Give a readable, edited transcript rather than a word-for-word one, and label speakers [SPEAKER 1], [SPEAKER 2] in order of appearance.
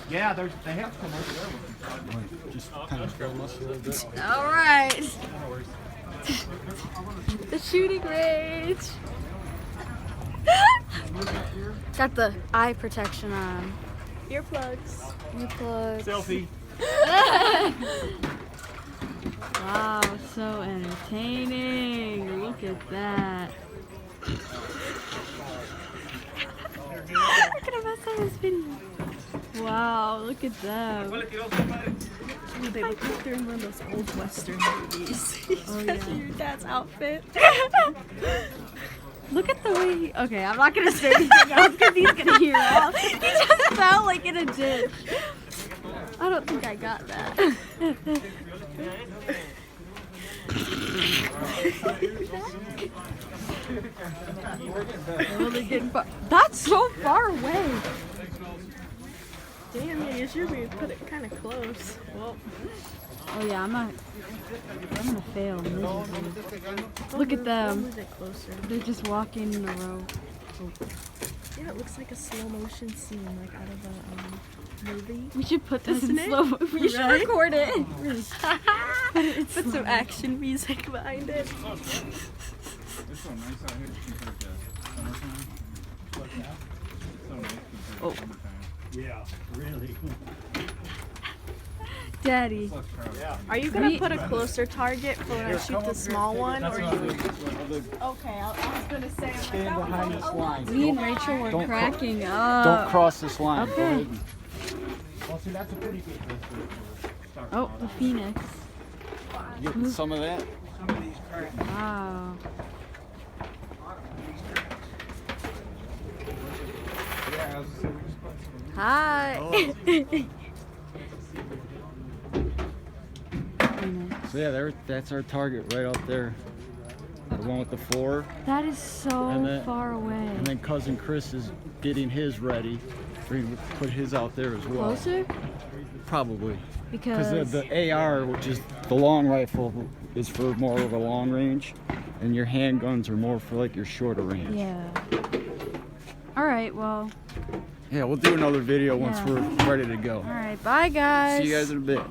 [SPEAKER 1] Yeah, they have to come over there.
[SPEAKER 2] Just kind of film us a little bit.
[SPEAKER 3] All right. The shooting range. Got the eye protection on.
[SPEAKER 4] Earplugs.
[SPEAKER 3] Earplugs.
[SPEAKER 1] Selfie.
[SPEAKER 3] Wow, so entertaining. Look at that. I'm gonna mess up this video. Wow, look at them.
[SPEAKER 4] Ooh, they look like they're in one of those old Western movies. Especially your dad's outfit.
[SPEAKER 3] Look at the way he, okay, I'm not gonna say anything else because he's gonna hear all. He just fell like in a ditch. I don't think I got that. Really getting far. That's so far away.
[SPEAKER 4] Damn, yeah, you should be put it kind of close. Well,
[SPEAKER 3] Oh yeah, I'm gonna fail miserably. Look at them.
[SPEAKER 4] move it closer.
[SPEAKER 3] They're just walking in a row.
[SPEAKER 4] Yeah, it looks like a slow motion scene, like out of a movie.
[SPEAKER 3] We should put this
[SPEAKER 4] Doesn't
[SPEAKER 3] in
[SPEAKER 4] it?
[SPEAKER 3] slow. We should
[SPEAKER 4] Right?
[SPEAKER 3] record it.
[SPEAKER 4] Put some action music behind it.
[SPEAKER 2] This one nice out here compared to summertime. So nice compared to summertime.
[SPEAKER 1] Yeah, really.
[SPEAKER 3] Daddy.
[SPEAKER 2] Less crowded.
[SPEAKER 4] Are you gonna put a closer target for when I shoot the small one? Or you... Okay, I was gonna say.
[SPEAKER 2] Stand behind this line.
[SPEAKER 3] Me and Rachel were
[SPEAKER 2] Don't
[SPEAKER 3] cracking up.
[SPEAKER 2] Don't cross this line.
[SPEAKER 3] Okay.
[SPEAKER 2] Go ahead.
[SPEAKER 1] Well, see, that's a pretty good distance for start.
[SPEAKER 3] Oh, the Phoenix.
[SPEAKER 2] Get some of that.
[SPEAKER 1] Some of these cracks.
[SPEAKER 3] Wow.
[SPEAKER 1] Yeah, I was just saying, we just put some.
[SPEAKER 3] Hi.
[SPEAKER 2] So yeah, that's our target right up there. The one with the 4.
[SPEAKER 3] That is so
[SPEAKER 2] And then-
[SPEAKER 3] far away.
[SPEAKER 2] And then cousin Chris is getting his ready. We're gonna put his out there as well.
[SPEAKER 3] Closer?
[SPEAKER 2] Probably.
[SPEAKER 3] Because
[SPEAKER 2] Because the AR, which is the long rifle, is for more of a long range, and your handguns are more for like your shorter range.
[SPEAKER 3] yeah. All right. Well.
[SPEAKER 2] Yeah, we'll do another video once
[SPEAKER 3] Yeah.
[SPEAKER 2] we're ready to go.
[SPEAKER 3] All right. Bye, guys.
[SPEAKER 2] See you guys in a bit.